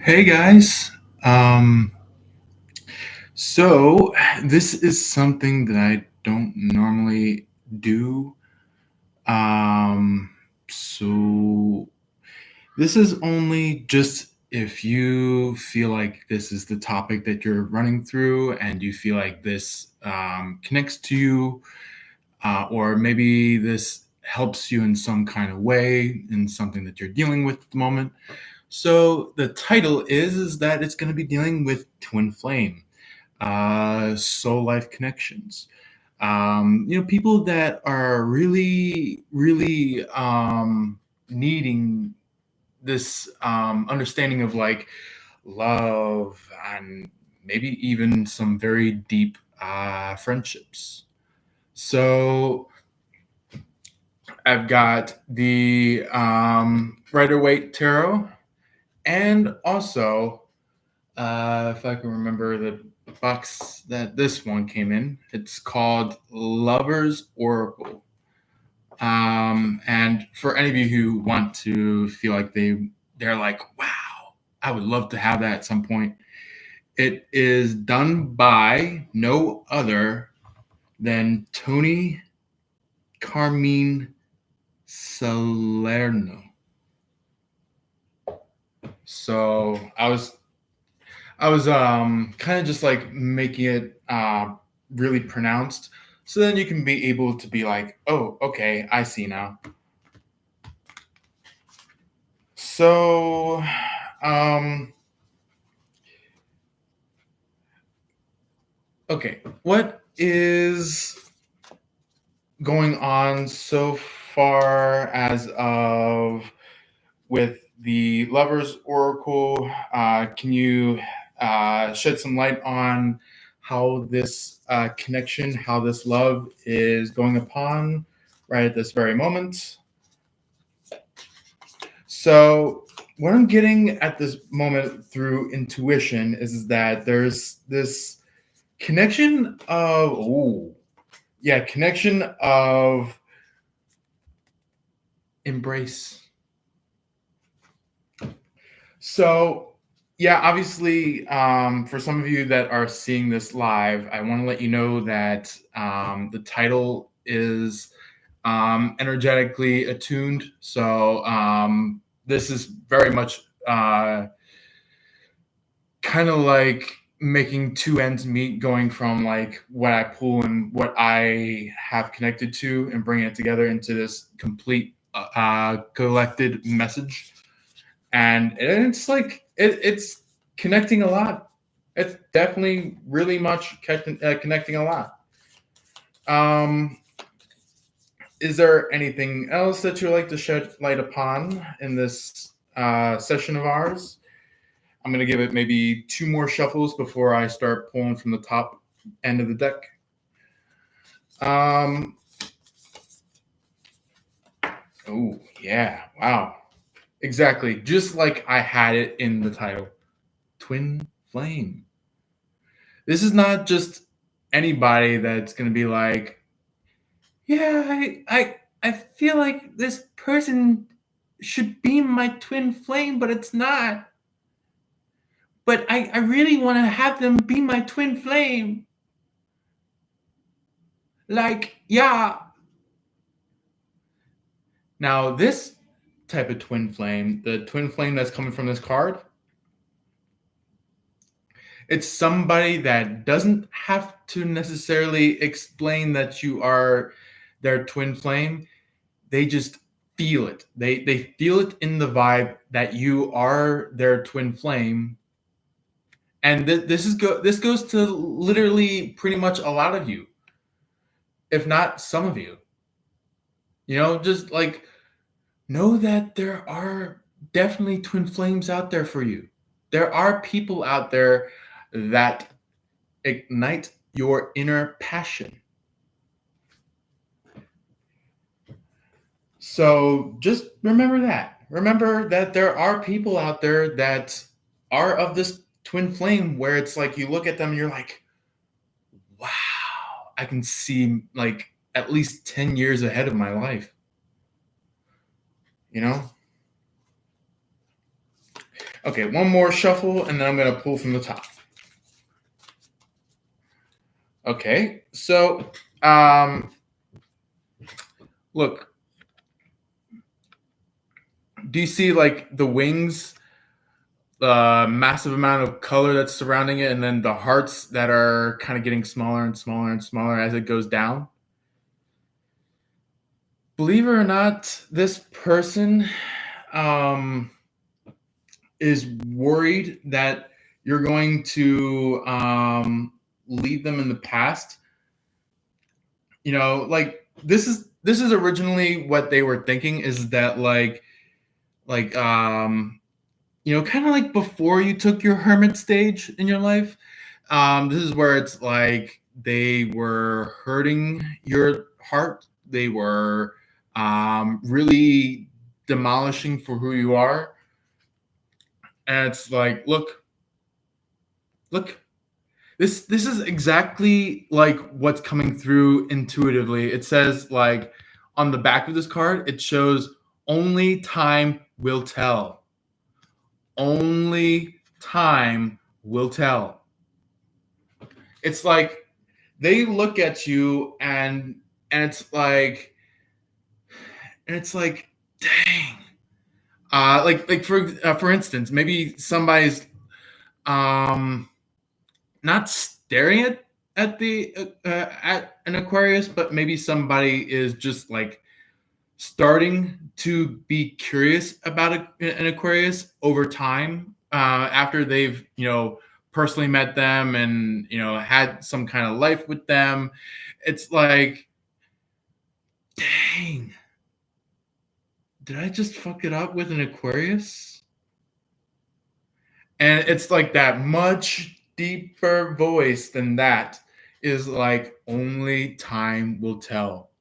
Hey guys. Um, so this is something that I don't normally do. Um, so this is only just if you feel like this is the topic that you're running through and you feel like this connects to you, or maybe this helps you in some kind of way in something that you're dealing with at the moment. So the title is that it's going to be dealing with twin flame, soul life connections. People that are really, really needing this understanding of like love and maybe even some very deep friendships. So I've got the Rider Waite Tarot and also if I can remember the box that this one came in, it's called Lover's Oracle. And for any of you who want to feel like they're like, wow, I would love to have that at some point. It is done by no other than Tony Carmine Salerno. So I was kind of just like making it really pronounced, so then you can be able to be like, oh, okay, I see now. So, um, okay, what is going on so far as of with the Lovers Oracle? Can you shed some light on how this connection, how this love is going upon right at this very moment? So, what I'm getting at this moment through intuition is that there's this connection of, ooh, yeah, connection of embrace. So, yeah, obviously, for some of you that are seeing this live, I want to let you know that the title is energetically attuned. So, this is very much kind of like making two ends meet, going from like what I pull and what I have connected to and bringing it together into this complete collected message. And it's like it's connecting a lot. It's definitely really much connecting a lot. Um, is there anything else that you'd like to shed light upon in this session of ours? I'm going to give it maybe two more shuffles before I start pulling from the top end of the deck. Um, oh, yeah. Wow. Exactly. Just like I had it in the title, Twin Flame. This is not just anybody that's going to be like, yeah, I feel like this person should be my twin flame, but it's not. But I really want to have them be my twin flame. Like, yeah. Now, this type of twin flame, the twin flame that's coming from this card, it's somebody that doesn't have to necessarily explain that you are their twin flame. They just feel it. They feel it in the vibe that you are their twin flame. And this goes to literally pretty much a lot of you, if not some of you. Just like know that there are definitely twin flames out there for you. There are people out there that ignite your inner passion. So just remember that. Remember that there are people out there that are of this twin flame where it's like you look at them and you're like, wow, I can see like at least 10 years ahead of my life. You know? Okay, one more shuffle, and then I'm going to pull from the top. Okay, so look, do you see like the wings, the massive amount of color that's surrounding it, and then the hearts that are kind of getting smaller and smaller and smaller as it goes down? Believe it or not, this person um, is worried that you're going to leave them in the past. You know, like this is originally what they were thinking, is that like you know, kind of like before you took your hermit stage in your life. This is where it's like they were hurting your heart. They were really demolishing for who you are. And it's like, look, this is exactly like what's coming through intuitively. It says like on the back of this card, it shows only time will tell. Only time will tell. It's like they look at you and it's like dang. Like for instance, maybe somebody's um not staring at an Aquarius, but maybe somebody is just like starting to be curious about an Aquarius over time, after they've personally met them and had some kind of life with them. It's like, dang, did I just fuck it up with an Aquarius? And it's like that much deeper voice than that is like, only time will tell.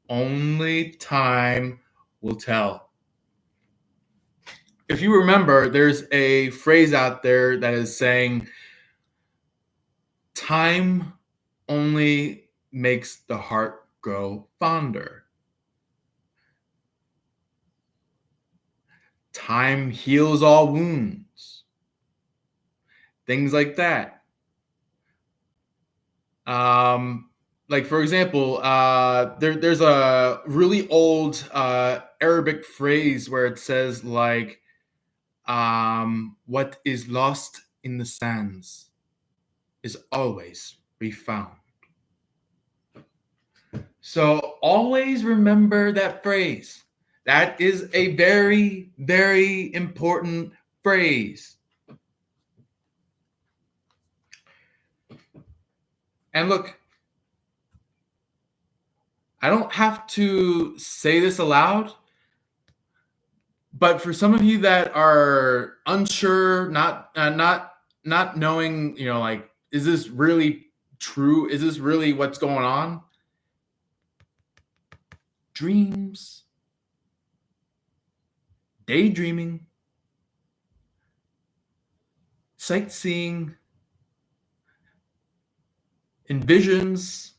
Only time will tell. If you remember, there's a phrase out there that is saying, time only makes the heart grow fonder. Time heals all wounds. Things like that. Like for example, there's a really old Arabic phrase where it says like, what is lost in the sands is always refound. So always remember that phrase. That is a very, very important phrase. And look, I don't have to say this aloud, but for some of you that are unsure, not knowing, like, is this really true? Is this really what's going on? Dreams, daydreaming, sightseeing, envisions,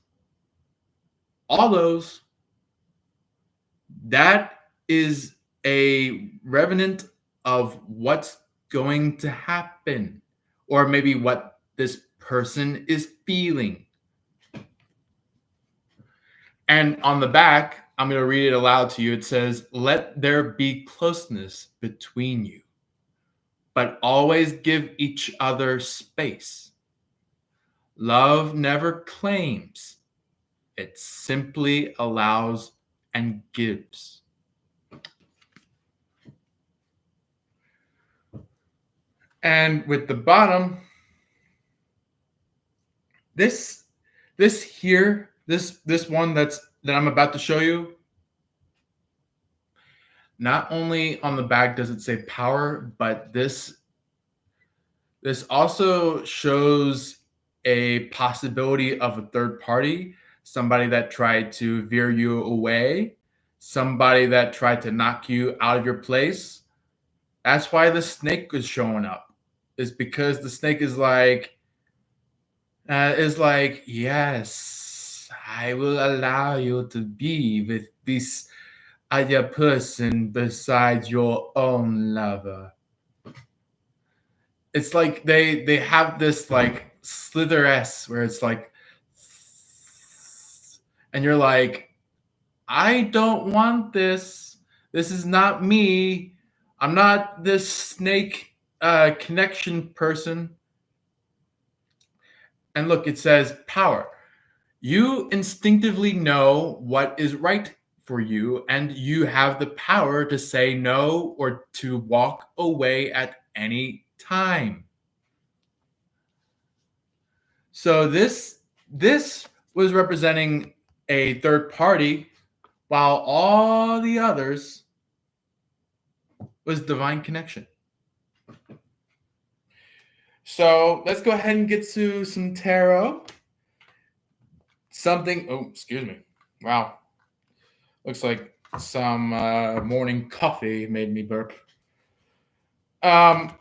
all those, that is a revenant of what's going to happen, or maybe what this person is feeling. And on the back, I'm going to read it aloud to you. It says, let there be closeness between you, but always give each other space. Love never claims, it simply allows and gives. And with the bottom, this here, this one that I'm about to show you, not only on the back does it say power, but this also shows a possibility of a third party, somebody that tried to veer you away, somebody that tried to knock you out of your place. That's why the snake is showing up. Is because the snake is like, yes, I will allow you to be with this other person besides your own lover. It's like they have this like slither s where it's like, and you're like, I don't want this. This is not me. I'm not this snake connection person. And look, it says power. You instinctively know what is right for you, and you have the power to say no or to walk away at any time. So this was representing a third party, while all the others was divine connection. So let's go ahead and get to some tarot. Oh, excuse me. Wow. Looks like some morning coffee made me burp. Let's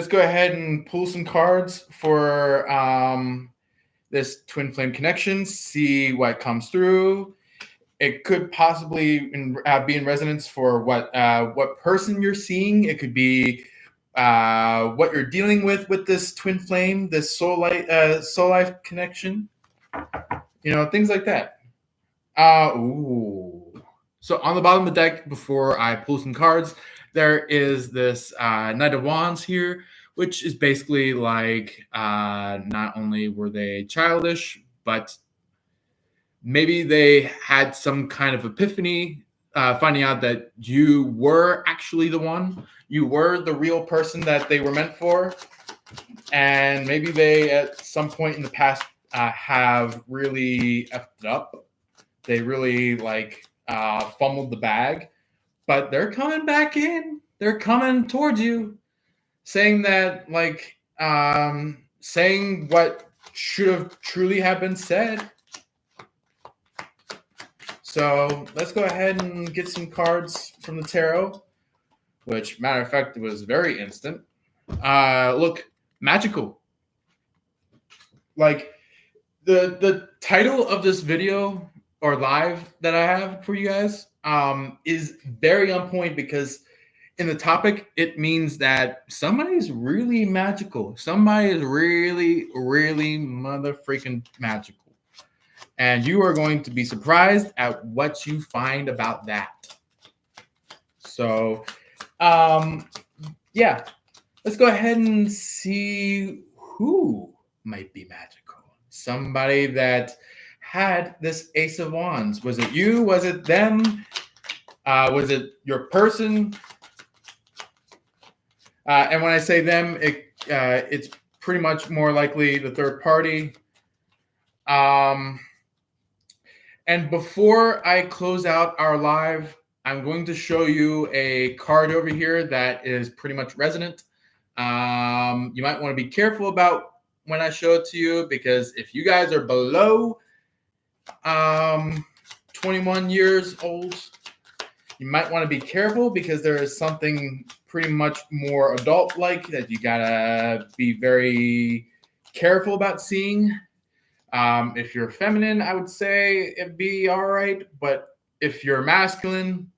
go ahead and pull some cards for this twin flame connection, see what comes through. It could possibly be in resonance for what person you're seeing. It could be what you're dealing with this twin flame, this soul life connection. Things like that. Ooh. So on the bottom of the deck, before I pull some cards, there is this Knight of Wands here, which is basically like not only were they childish, but maybe they had some kind of epiphany, finding out that you were actually the one. You were the real person that they were meant for. And maybe they, at some point in the past, have really effed it up. They really fumbled the bag, but they're coming back in. They're coming towards you, saying that saying what should have truly have been said. So let's go ahead and get some cards from the tarot, which, matter of fact, was very instant. Look, magical. Like the title of this video or live that I have for you guys is very on point, because in the topic, it means that somebody's really magical. Somebody is really, really mother freaking magical. And you are going to be surprised at what you find about that. So, yeah, let's go ahead and see who might be magical. Somebody that had this Ace of Wands. Was it you? Was it them? Was it your person? And when I say them, it's pretty much more likely the third party. And before I close out our live, I'm going to show you a card over here that is pretty much resonant. You might want to be careful about when I show it to you, because if you guys are below 21 years old, you might want to be careful, because there is something pretty much more adult-like that you gotta be very careful about seeing. If you're feminine, I would say it'd be all right. But if you're masculine,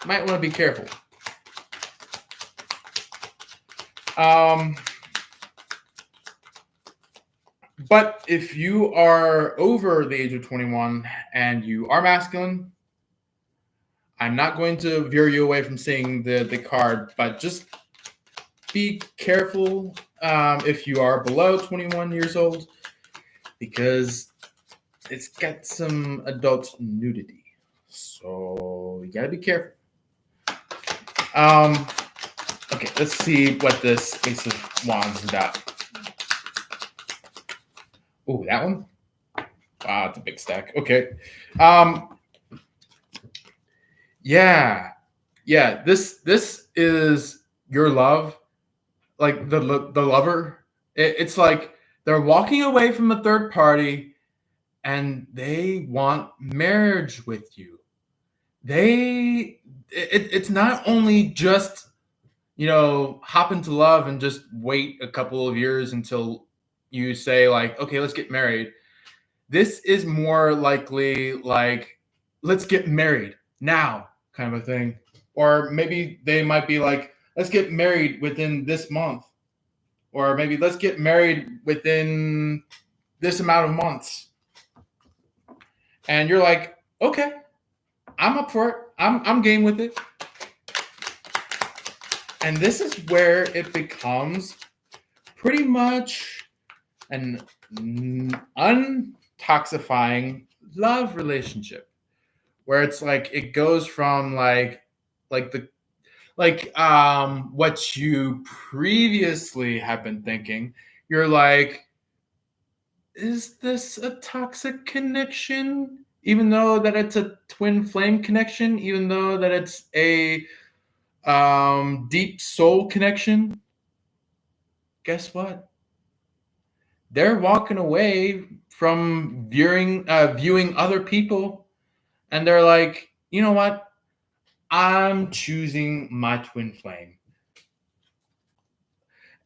you might want to be careful. But if you are over the age of 21 and you are masculine, I'm not going to veer you away from seeing the card, but just be careful if you are below 21 years old, because it's got some adult nudity. So you gotta be careful. Okay, let's see what this Ace of Wands is about. Oh, that one? Wow, it's a big stack. Okay. Yeah. This is your love, like the lover. It's like they're walking away from a third party, and they want marriage with you. It's not only just hop into love and just wait a couple of years until you say like, okay, let's get married. This is more likely like, let's get married now kind of a thing. Or maybe they might be like, let's get married within this month, or maybe let's get married within this amount of months. And you're like, okay, I'm up for it. I'm game with it. And this is where it becomes pretty much an untoxifying love relationship, where it's like it goes from like the what you previously have been thinking. You're like, is this a toxic connection? Even though that it's a twin flame connection, even though that it's a deep soul connection, guess what? They're walking away from viewing other people, and they're like, you know what? I'm choosing my twin flame.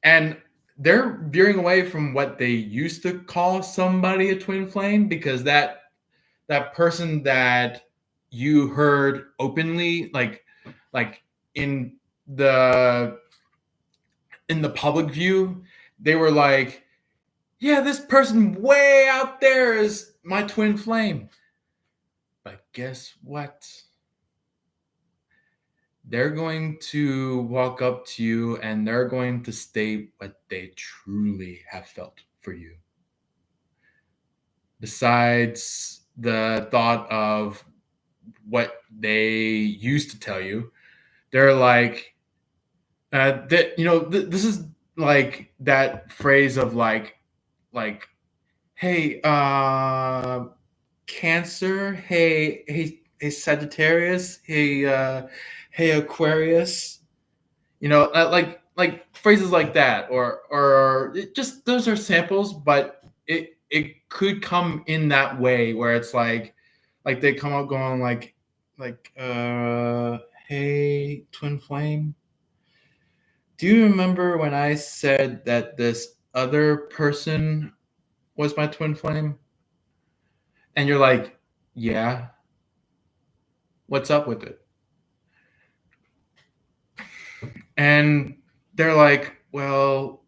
And they're veering away from what they used to call somebody a twin flame, because that person that you heard openly, like in the in the public view, they were like, yeah, this person way out there is my twin flame. But guess what? They're going to walk up to you and they're going to state what they truly have felt for you. Besides the thought of what they used to tell you, they're like, this is like that phrase of like, hey, Cancer, hey, Sagittarius, hey, Aquarius. Like phrases like that, or just those are samples, but it could come in that way where it's like they come up going like, hey, twin flame, do you remember when I said that this other person was my twin flame? And you're like, yeah, what's up with it? And they're like, well,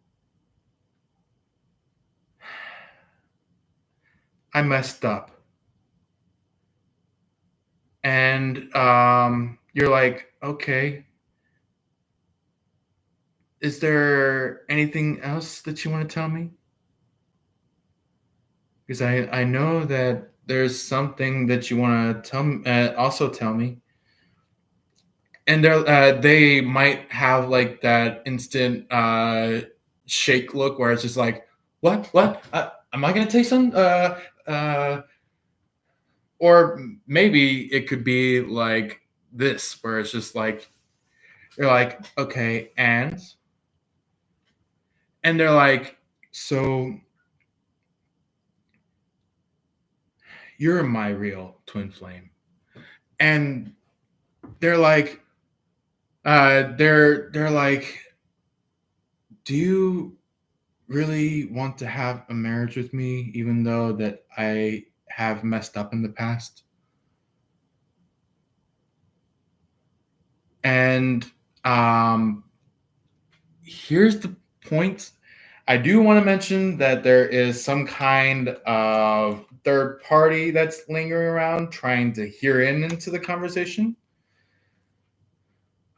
I messed up. And you're like, okay, is there anything else that you want to tell me? Because I know that there's something that you want to also tell me. And they might have like that instant shake look where it's just like, what? Am I gonna take some? Or maybe it could be like this, where it's just like you're like, okay, and they're like, so you're my real twin flame, and they're like, they're like, do you really want to have a marriage with me, even though that I have messed up in the past? And here's the point. I do want to mention that there is some kind of third party that's lingering around trying to hear into the conversation.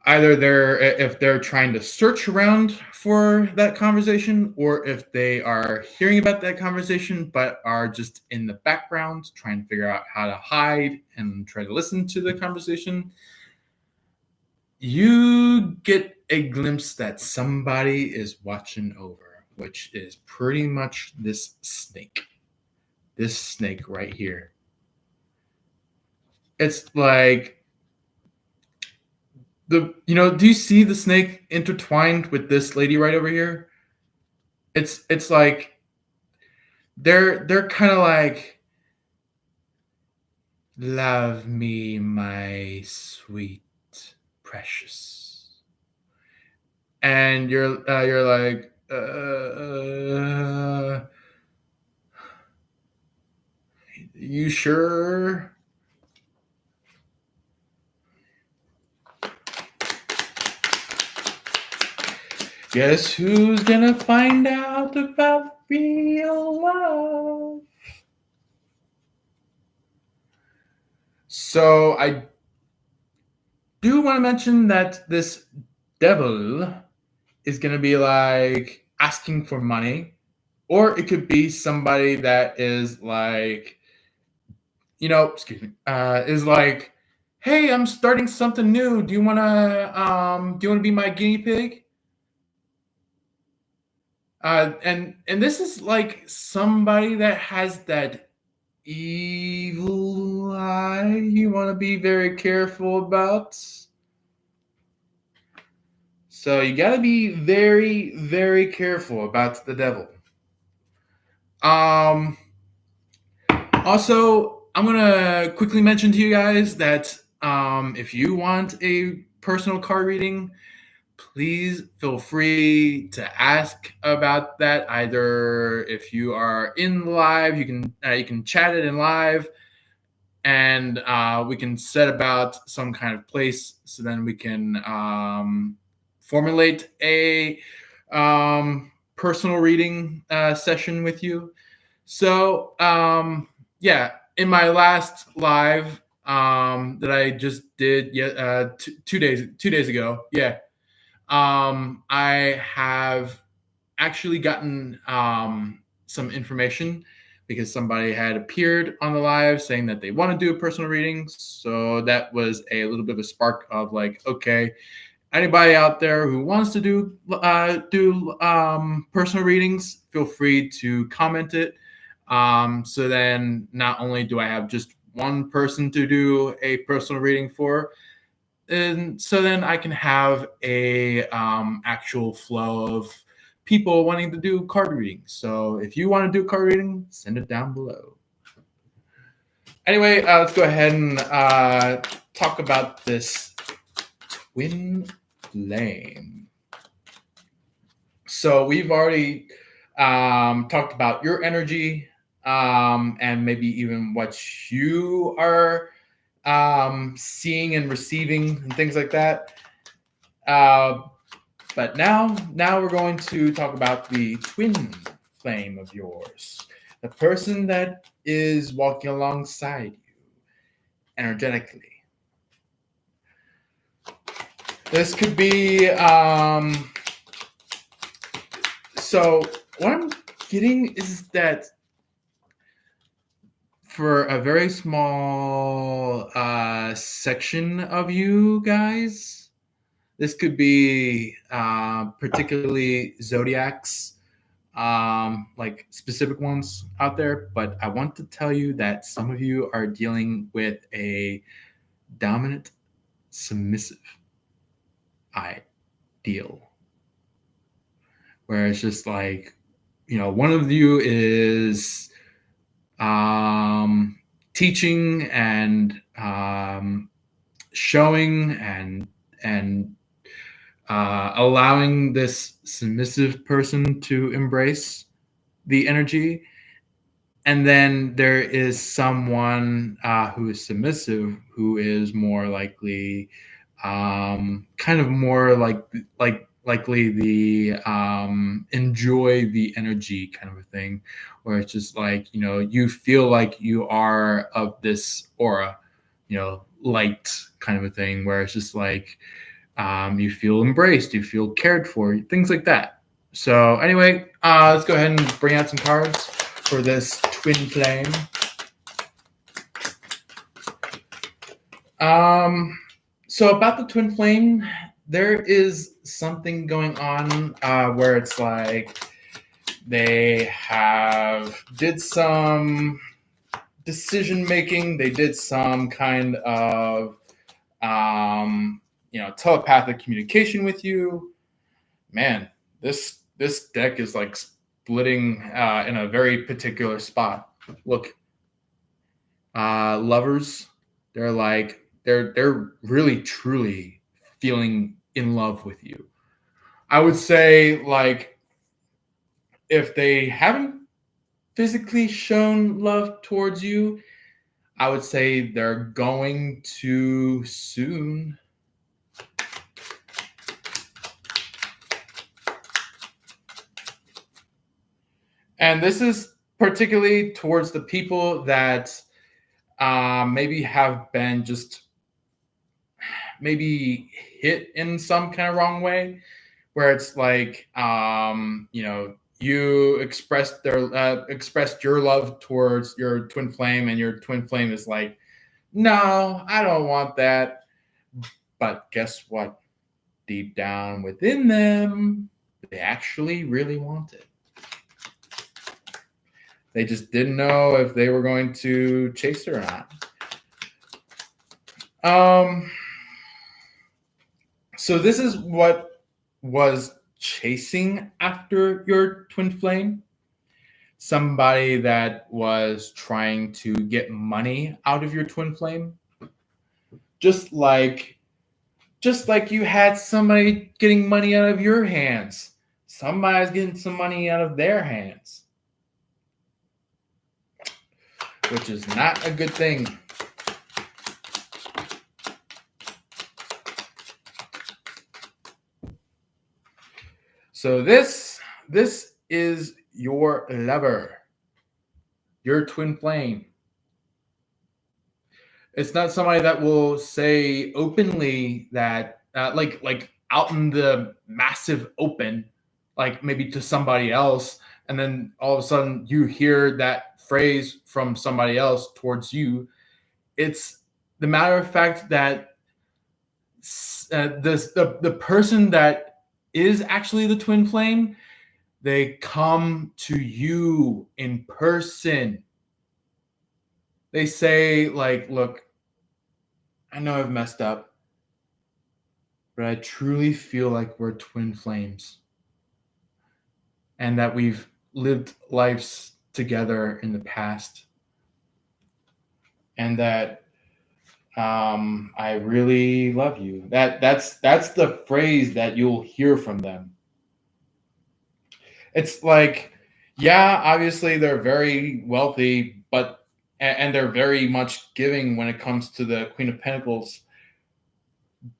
Either if they're trying to search around for that conversation, or if they are hearing about that conversation but are just in the background trying to figure out how to hide and try to listen to the conversation. You get a glimpse that somebody is watching over, which is pretty much this snake right here. It's like, do you see the snake intertwined with this lady right over here? It's like they're kind of like, love me, my sweet precious, and you're like, you sure? Guess who's gonna find out about real love? So I do want to mention that this devil is gonna be like asking for money, or it could be somebody that is like, excuse me, is like, hey, I'm starting something new. Do you wanna be my guinea pig? And this is like somebody that has that evil eye you want to be very careful about. So you got to be very, very careful about the devil. Um, Also, I'm gonna quickly mention to you guys that if you want a personal card reading, please feel free to ask about that. Either if you are in live, you can chat it in live, and we can set about some kind of place. So then we can formulate a personal reading session with you. So yeah, in my last live that I just did, two days ago, yeah, I have actually gotten some information because somebody had appeared on the live saying that they want to do a personal reading. So that was a little bit of a spark of like, okay, anybody out there who wants to do personal readings, feel free to comment it. So then, not only do I have just one person to do a personal reading for, and so then I can have a actual flow of people wanting to do card readings. So if you want to do card reading, send it down below. Anyway, let's go ahead and talk about this twin flame. So we've already talked about your energy and maybe even what you are seeing and receiving and things like that. Uh, but now we're going to talk about the twin flame of yours, the person that is walking alongside you energetically. This could be so what I'm getting is that for a very small section of you guys, this could be particularly zodiacs, like specific ones out there. But I want to tell you that some of you are dealing with a dominant, submissive ideal, where it's just like, one of you is teaching and showing and allowing this submissive person to embrace the energy, and then there is someone who is submissive who is more likely kind of more likely the enjoy the energy kind of a thing, where it's just like, you feel like you are of this aura, light kind of a thing, where it's just like you feel embraced, you feel cared for, things like that. So anyway, let's go ahead and bring out some cards for this twin flame. So about the twin flame, there is something going on where it's like they did some decision making. They did some kind of telepathic communication with you. Man, this deck is like splitting in a very particular spot. Look, lovers, they're really truly feeling in love with you. I would say, like, if they haven't physically shown love towards you, I would say they're going to soon. And this is particularly towards the people that maybe have been just maybe hit in some kind of wrong way, where it's like you expressed your love towards your twin flame, and your twin flame is like, no, I don't want that. But guess what? Deep down within them, they actually really want it. They just didn't know if they were going to chase it or not. So this is what was chasing after your twin flame. Somebody that was trying to get money out of your twin flame. Just like you had somebody getting money out of your hands. Somebody's getting some money out of their hands. Which is not a good thing. So this is your lover, your twin flame. It's not somebody that will say openly that, like out in the massive open, like maybe to somebody else, and then all of a sudden you hear that phrase from somebody else towards you. It's the matter of fact that the person that is actually the twin flame, they come to you in person. They say, like, look, I know I've messed up, but I truly feel like we're twin flames and that we've lived lives together in the past, and that I really love you. That's the phrase that you'll hear from them. It's like, yeah, obviously they're very wealthy, but and they're very much giving when it comes to the Queen of Pentacles.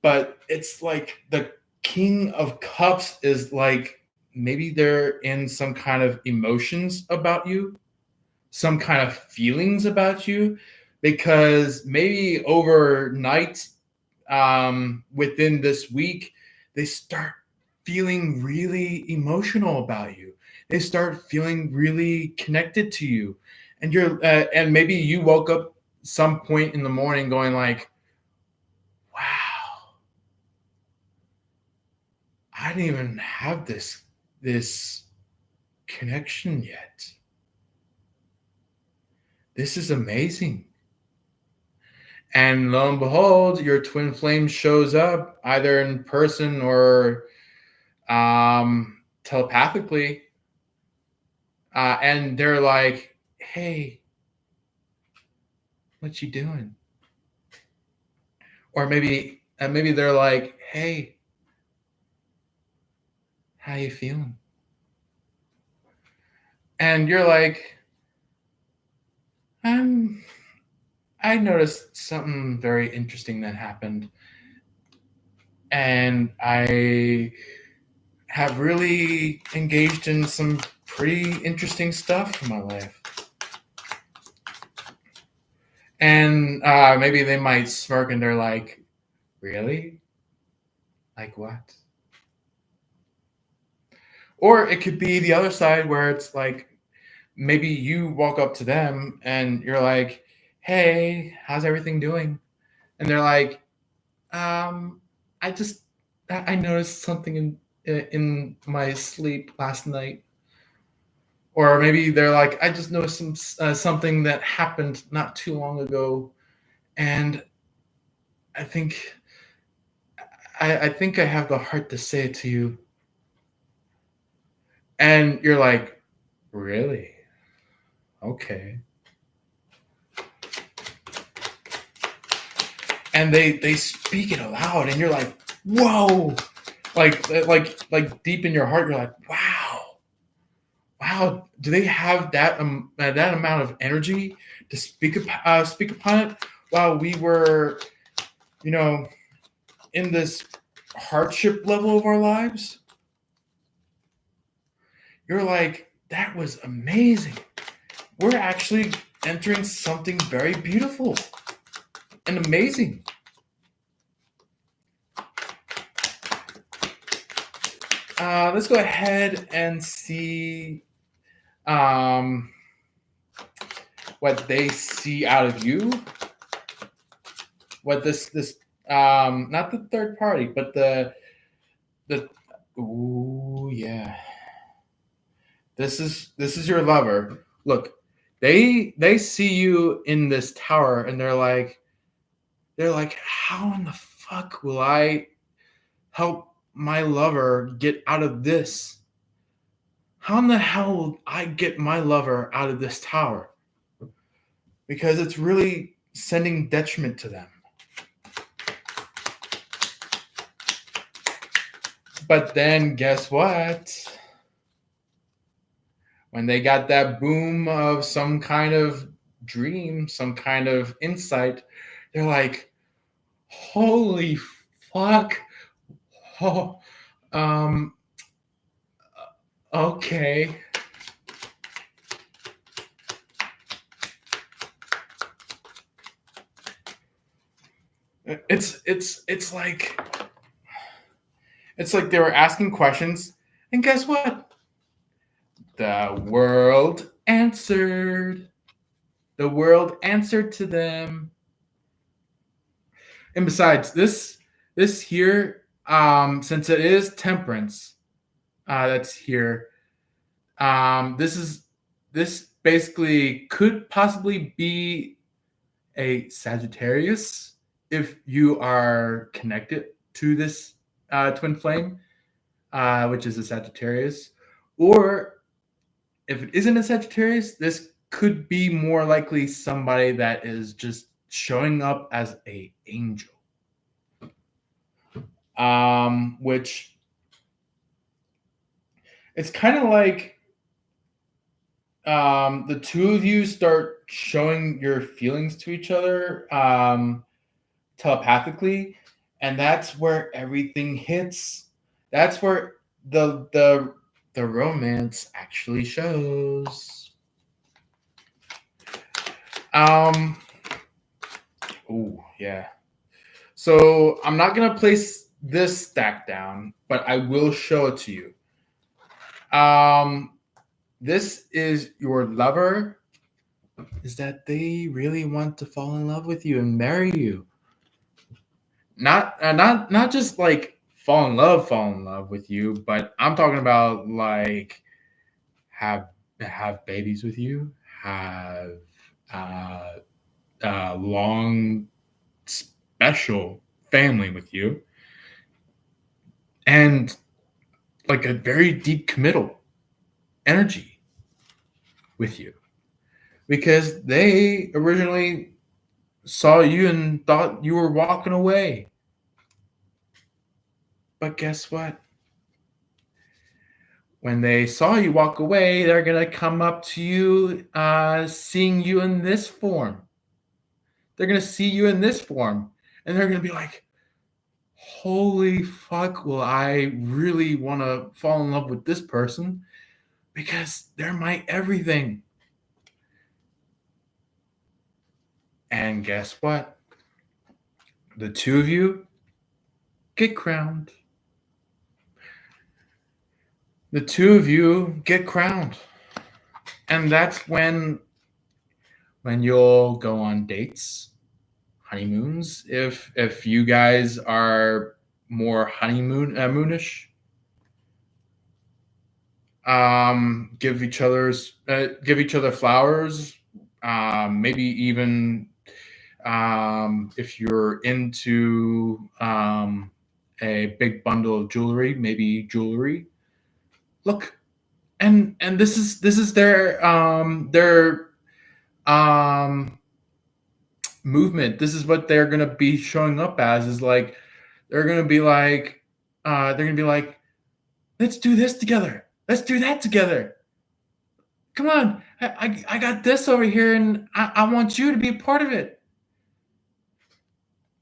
But it's like the King of Cups is like, maybe they're in some kind of emotions about you, some kind of feelings about you, because maybe overnight, within this week, they start feeling really emotional about you. They start feeling really connected to you, and and maybe you woke up some point in the morning going like, "Wow, I didn't even have this connection yet. This is amazing." And lo and behold, your twin flame shows up either in person or telepathically, and they're like, "Hey, what you doing?" Or maybe they're like, "Hey, how you feeling?" And you're like, "I'm. I noticed something very interesting that happened, and I have really engaged in some pretty interesting stuff in my life." And maybe they might smirk and they're like, "Really? Like what?" Or it could be the other side where it's like, maybe you walk up to them and you're like, "Hey, how's everything doing?" And they're like, um, I just, I noticed something in my sleep last night." Or maybe they're like, "I just noticed something that happened not too long ago, and I think I think I have the heart to say it to you." And you're like, "Really? Okay." And they speak it aloud, and you're like, "Whoa!" Like deep in your heart, you're like, "Wow, wow." Do they have that amount of energy to speak upon it while we were, you know, in this hardship level of our lives? You're like, That was amazing. We're actually entering something very beautiful and amazing. Let's go ahead and see um, what they see out of you. What this not the third party, but the ooh yeah. This is your lover. Look, they see you in this tower and they're like, how in the fuck will I help my lover get out of this? How in the hell will I get my lover out of this tower? Because it's really sending detriment to them. But then guess what? When they got that boom of some kind of dream, some kind of insight, they're like, holy fuck. Oh, um, okay. It's like they were asking questions, and guess what? The world answered. The world answered to them. And besides, this here, since it is temperance, that's here. This basically could possibly be a Sagittarius if you are connected to this twin flame, which is a Sagittarius, or if it isn't a Sagittarius, this could be more likely somebody that is just showing up as a angel, which it's kind of like the two of you start showing your feelings to each other telepathically, and that's where everything hits. That's where the romance actually shows. Um. Oh yeah. So I'm not gonna place this stack down, but I will show it to you. Um. This is your lover. Is that they really want to fall in love with you and marry you? Not just like fall in love with you, but I'm talking about like have have babies with you, have uh, long special family with you, and like a very deep committal energy with you because they originally saw you and thought you were walking away. But guess what? When they saw you walk away, they're going to come up to you, seeing you in this form. They're going to see you in this form. And they're going to be like, holy fuck, will I really want to fall in love with this person? Because they're my everything. And guess what? The two of you get crowned. The two of you get crowned. And that's when you'll go on dates, honeymoons, if you guys are more moonish. Give each other flowers, maybe even if you're into a big bundle of jewelry, maybe jewelry. Look, and this is their um movement. This is what they're gonna be showing up as. Is like they're gonna be like let's do this together. Let's do that together. Come on, I got this over here, and I want you to be a part of it.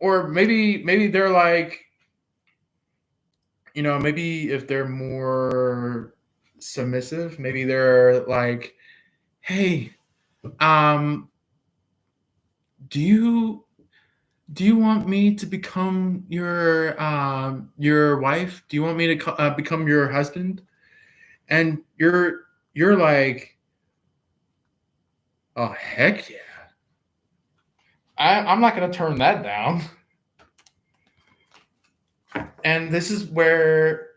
Or maybe they're like, maybe if they're more submissive. Maybe they're like, "Hey, um, do you want me to become your wife? Do you want me to become your husband?" And you're like, "Oh heck yeah! I'm not gonna turn that down." And this is where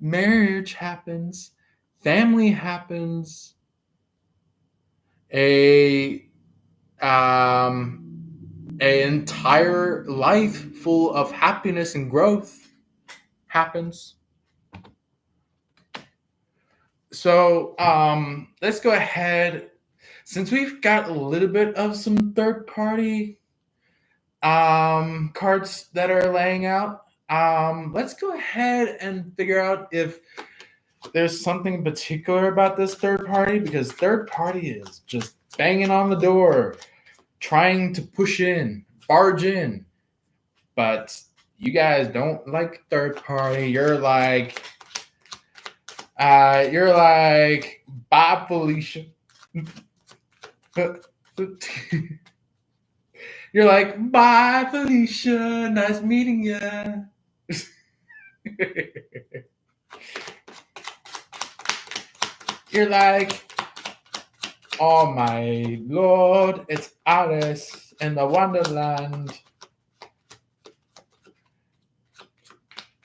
marriage happens, family happens, a um an entire life full of happiness and growth happens. So let's go ahead, since we've got a little bit of some third party cards that are laying out. Let's go ahead and figure out if there's something particular about this third party, because third party is just banging on the door, trying to push in, barge in. But you guys don't like third party. You're like, bye, Felicia. You're like, bye, Felicia. Nice meeting you. You're like, oh my lord, it's Alice in the Wonderland.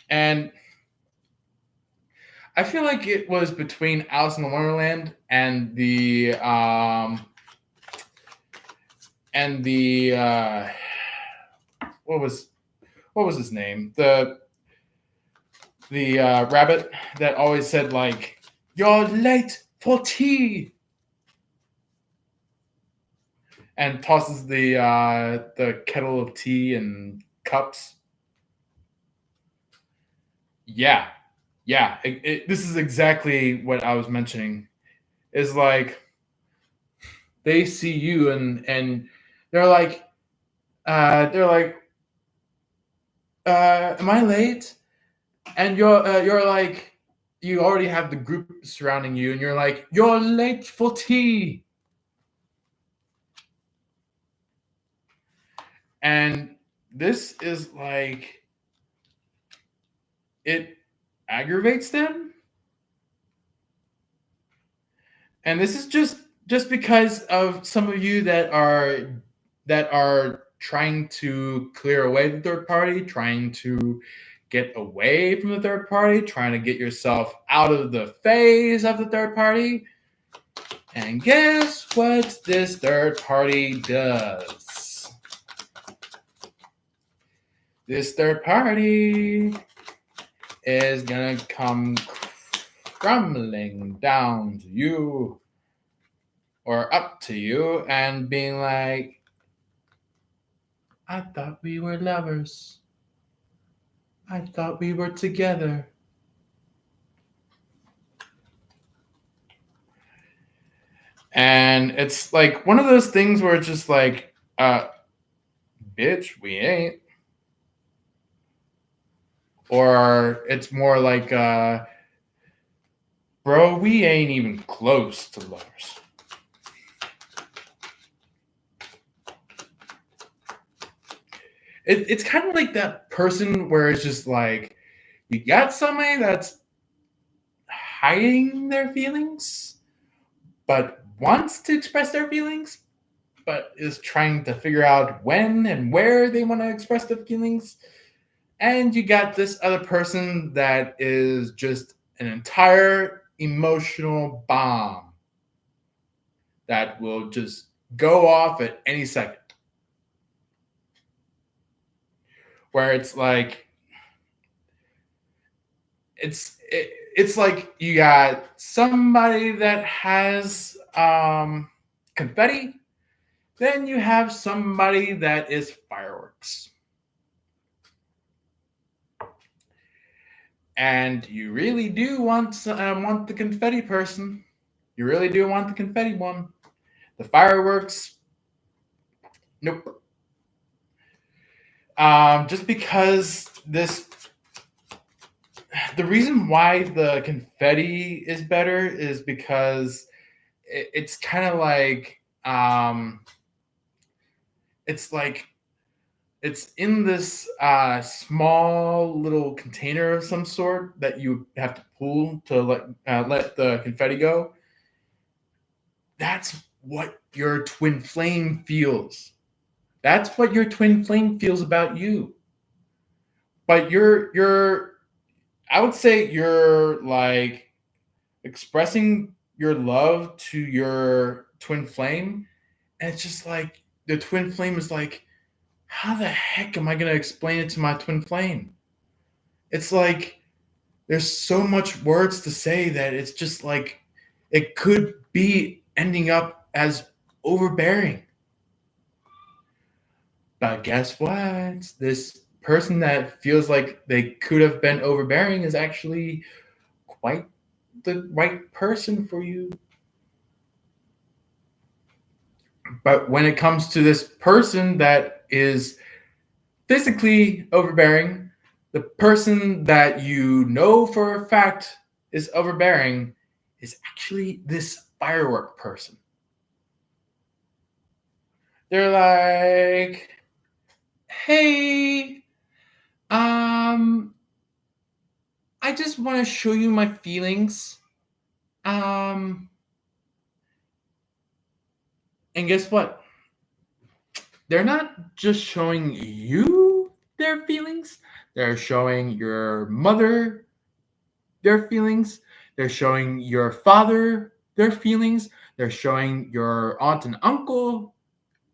And I feel like it was between Alice in the Wonderland and the what was his name? The rabbit that always said like, "You're late for tea," and tosses the kettle of tea and cups. Yeah, yeah. This is exactly what I was mentioning. Is like they see you and they're like, they're like, "Am I late?" And you're like, you already have the group surrounding you, and you're like, "You're late for tea," and this is like, it aggravates them, and this is just because of some of you that are trying to clear away the third party, trying to get away from the third party, trying to get yourself out of the phase of the third party. And guess what this third party does? This third party is gonna come crumbling down to you or up to you and being like, "I thought we were lovers. I thought we were together." And it's like one of those things where it's just like, bitch, we ain't. Or it's more like, bro, we ain't even close to lovers. It's kind of like that person where it's just like, you got somebody that's hiding their feelings, but wants to express their feelings, but is trying to figure out when and where they want to express their feelings. And you got this other person that is just an entire emotional bomb that will just go off at any second. Where it's like, it's like you got somebody that has confetti, then you have somebody that is fireworks. And you really do want the confetti person. You really do want the confetti one. The fireworks, nope. Just because The reason why the confetti is better is because it's kind of like it's like it's in this small little container of some sort that you have to pull to let the confetti go. That's what your twin flame feels. That's what your twin flame feels about you. But you're I would say you're like expressing your love to your twin flame, and it's just like the twin flame is like, how the heck am I going to explain it to my twin flame? It's like there's so much words to say that it's just like it could be ending up as overbearing. But guess what? This person that feels like they could have been overbearing is actually quite the right person for you. But when it comes to this person that is physically overbearing, the person that you know for a fact is overbearing is actually this firework person. They're like, hey, um, I just want to show you my feelings. Um, and guess what? They're not just showing you their feelings, they're showing your mother their feelings, they're showing your father their feelings, they're showing your aunt and uncle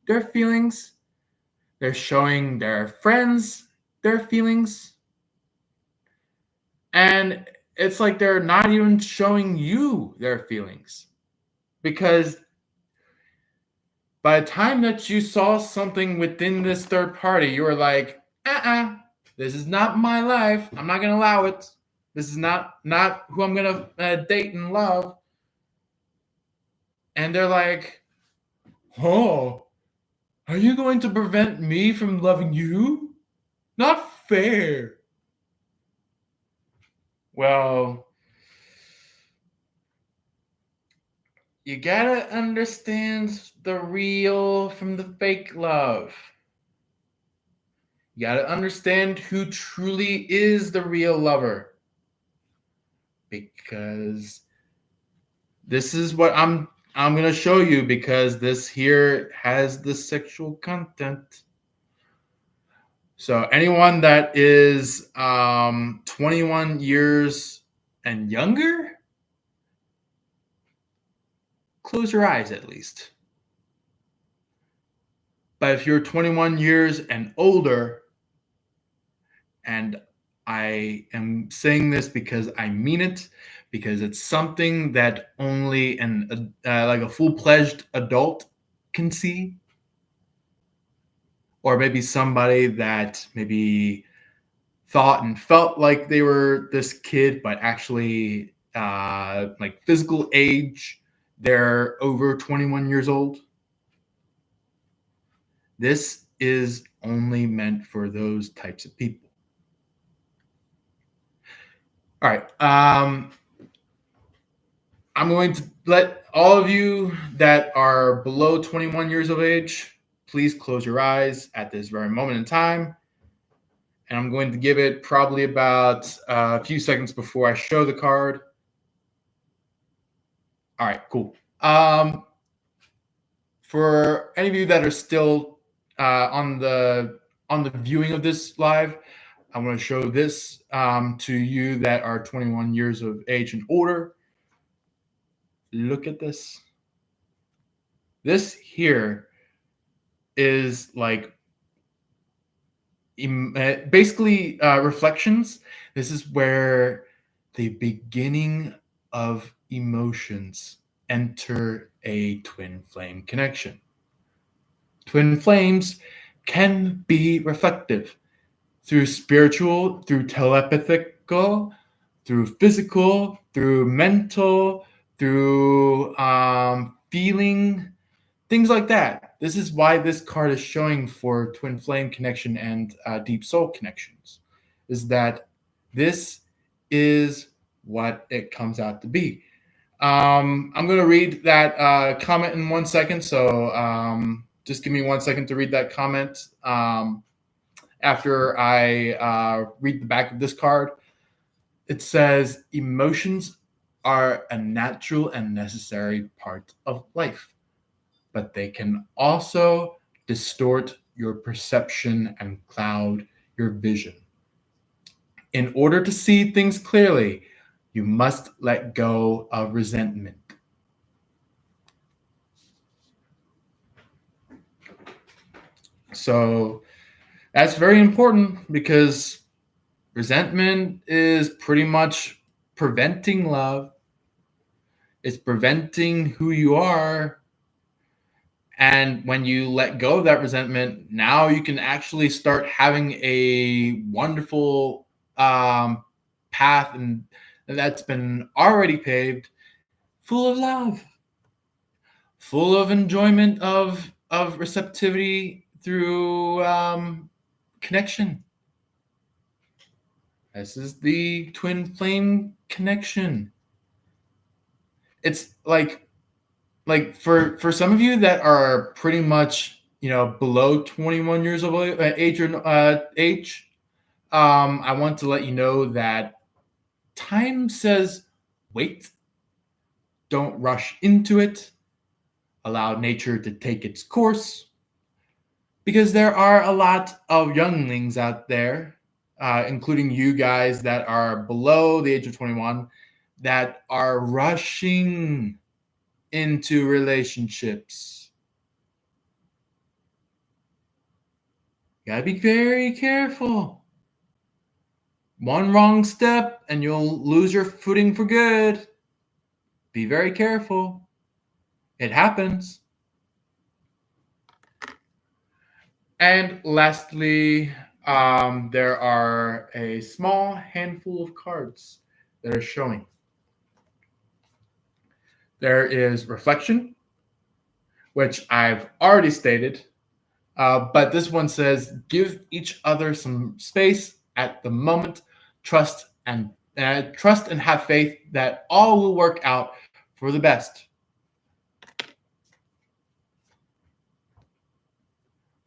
their feelings, they're showing their friends their feelings, and it's like they're not even showing you their feelings because by the time that you saw something within this third party, you were like, this is not my life. I'm not gonna allow it. This is not who I'm gonna date and love. And they're like, oh, are you going to prevent me from loving you? Not fair. Well, you gotta understand the real from the fake love. You gotta understand who truly is the real lover. Because this is what I'm gonna show you because this here has the sexual content. So anyone that is 21 years and younger, close your eyes at least. But if you're 21 years and older, and I am saying this because I mean it, because it's something that only like a full-fledged adult can see, or maybe somebody that maybe thought and felt like they were this kid, but actually, like physical age, they're over 21 years old. This is only meant for those types of people. All right. I'm going to let all of you that are below 21 years of age, please close your eyes at this very moment in time. And I'm going to give it probably about a few seconds before I show the card. All right, cool. For any of you that are still on the viewing of this live, I'm going to show this to you that are 21 years of age and older. Look at this. This here is like basically reflections. This is where the beginning of emotions enter a twin flame connection. Twin flames can be reflective through spiritual, through telepathical, through physical, through mental, through feeling, things like that. This is why this card is showing for twin flame connection and deep soul connections, is that this is what it comes out to be. I'm going to read that comment in 1 second. So just give me 1 second to read that comment after I read the back of this card. It says, emotions are a natural and necessary part of life, but they can also distort your perception and cloud your vision. In order to see things clearly, you must let go of resentment. So that's very important because resentment is pretty much preventing love. It's preventing who you are. And when you let go of that resentment, now you can actually start having a wonderful path and that's been already paved, full of love, full of enjoyment of receptivity through connection. This is the twin flame connection. It's like for some of you that are pretty much below 21 years of age or age, I want to let you know that time says wait, don't rush into it, allow nature to take its course, because there are a lot of younglings out there, including you guys that are below the age of 21, that are rushing into relationships. You gotta be very careful. One wrong step and you'll lose your footing for good. Be very careful. It happens. And lastly, there are a small handful of cards that are showing. There is reflection, which I've already stated, but this one says give each other some space at the moment, trust and have faith that all will work out for the best.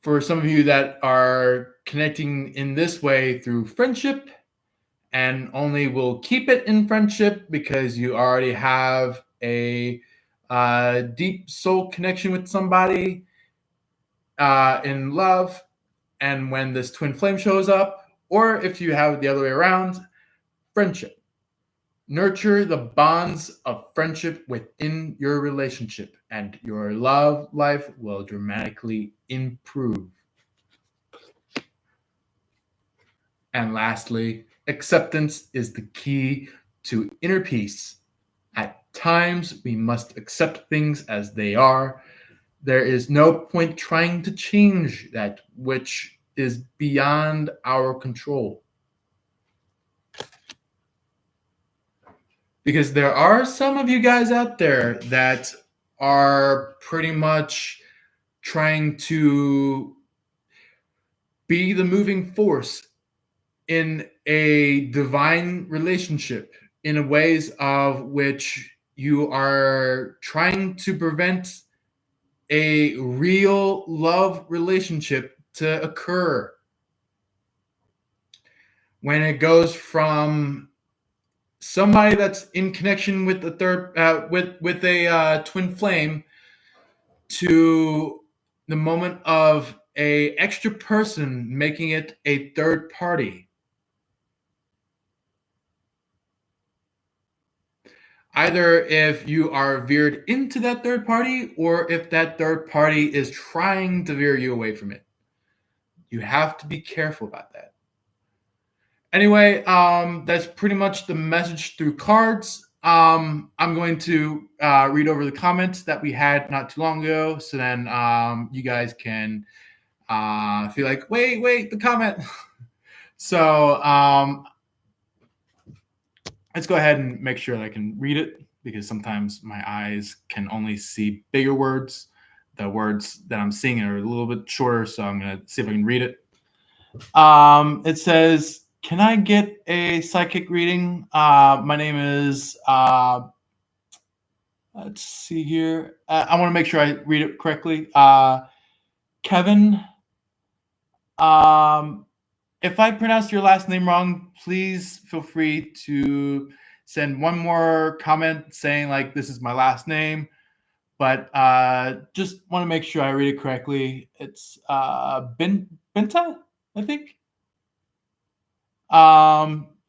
For some of you that are connecting in this way through friendship and only will keep it in friendship because you already have a deep soul connection with somebody in love, and when this twin flame shows up, or if you have it the other way around, friendship. Nurture the bonds of friendship within your relationship, and your love life will dramatically improve. And lastly, acceptance is the key to inner peace. At times, we must accept things as they are. There is no point trying to change that which is beyond our control. Because there are some of you guys out there that are pretty much trying to be the moving force in a divine relationship in a ways of which you are trying to prevent a real love relationship to occur. When it goes from somebody that's in connection with the third with a twin flame to the moment of a extra person making it a third party. Either if you are veered into that third party or if that third party is trying to veer you away from it. You have to be careful about that. Anyway, that's pretty much the message through cards. I'm going to read over the comments that we had not too long ago, so then you guys can feel like, wait, the comment. So let's go ahead and make sure that I can read it, because sometimes my eyes can only see bigger words. The words that I'm seeing are a little bit shorter, so I'm going to see if I can read it. It says, Can I get a psychic reading? My name is, let's see here. I want to make sure I read it correctly. Kevin. Um, if I pronounce your last name wrong, please feel free to send one more comment saying, like, this is my last name. But just want to make sure I read it correctly. It's Binta, I think.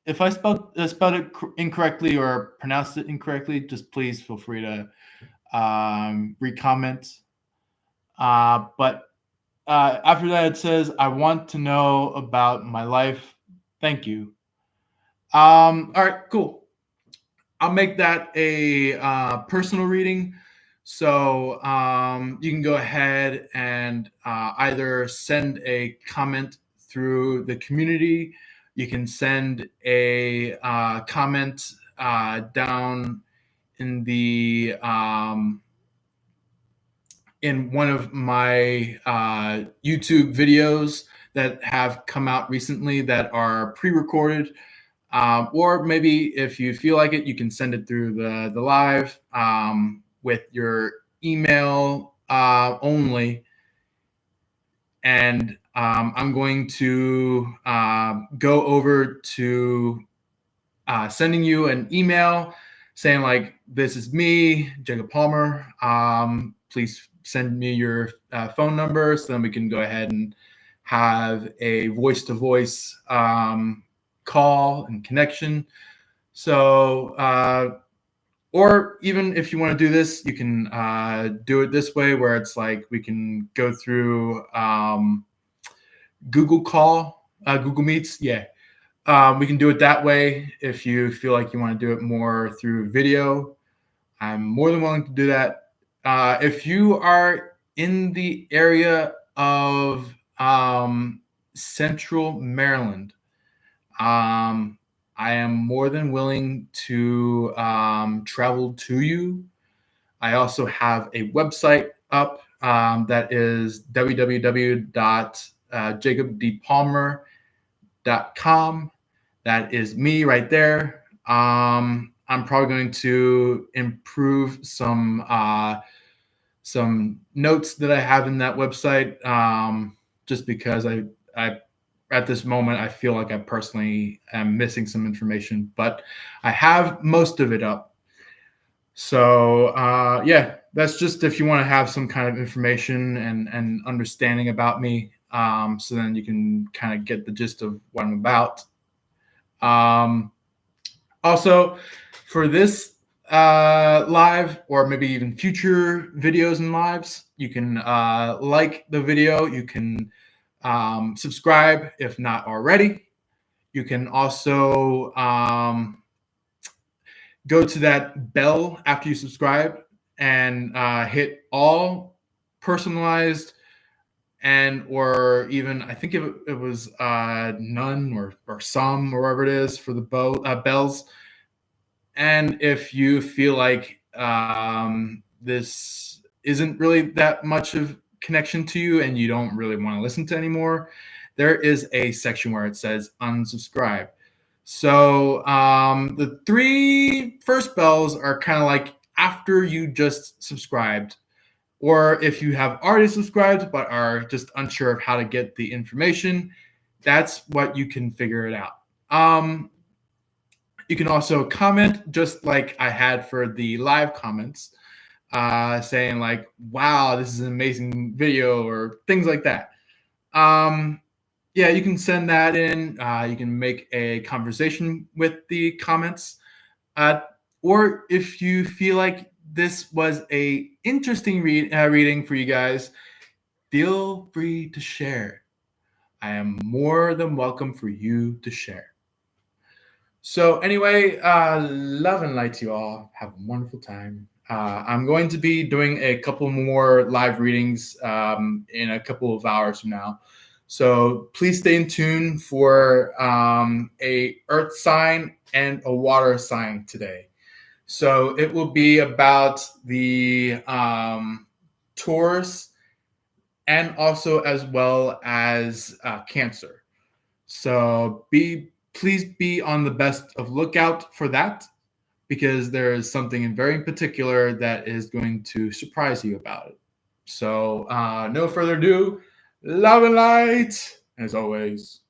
If I spelled it incorrectly or pronounced it incorrectly, just please feel free to re-comment. But after that, it says, "I want to know about my life. Thank you." All right, cool. I'll make that a personal reading. So you can go ahead and either send a comment through the community. You can send a comment down in the in one of my YouTube videos that have come out recently that are pre-recorded. Or maybe if you feel like it, you can send it through the live with your email only. And I'm going to go over to sending you an email saying, like, this is me, Jacob Palmer. Please send me your phone number so then we can go ahead and have a voice-to-voice call and connection. So, or even if you want to do this, you can do it this way, where it's like we can go through Google Meets. Yeah, we can do it that way. If you feel like you want to do it more through video, I'm more than willing to do that. If you are in the area of Central Maryland, I am more than willing to travel to you. I also have a website up that is www.jacobdpalmer.com. That is me right there. I'm probably going to improve some notes that I have in that website, just because I at this moment I feel like I personally am missing some information, but I have most of it up. So yeah, that's just if you want to have some kind of information and understanding about me, so then you can kind of get the gist of what I'm about. Also, for this live or maybe even future videos and lives, you can like the video. You can subscribe if not already. You can also go to that bell after you subscribe and hit all personalized, and or even I think it was none or some or whatever it is for the bells. And if you feel like this isn't really that much of connection to you and you don't really want to listen to anymore, there is a section where it says unsubscribe. So the three first bells are kind of like after you just subscribed, or if you have already subscribed but are just unsure of how to get the information, that's what you can figure it out. You can also comment, just like I had for the live comments, saying like, wow, this is an amazing video, or things like that. Yeah, you can send that in. You can make a conversation with the comments. Or if you feel like this was a interesting reading for you guys, feel free to share. I am more than welcome for you to share. So anyway, love and light to you all. Have a wonderful time. I'm going to be doing a couple more live readings in a couple of hours from now. So please stay in tune for a earth sign and a water sign today. So it will be about the Taurus and also as well as Cancer. So be please be on the best of lookout for that because there is something in very particular that is going to surprise you about it. So, no further ado, love and light as always.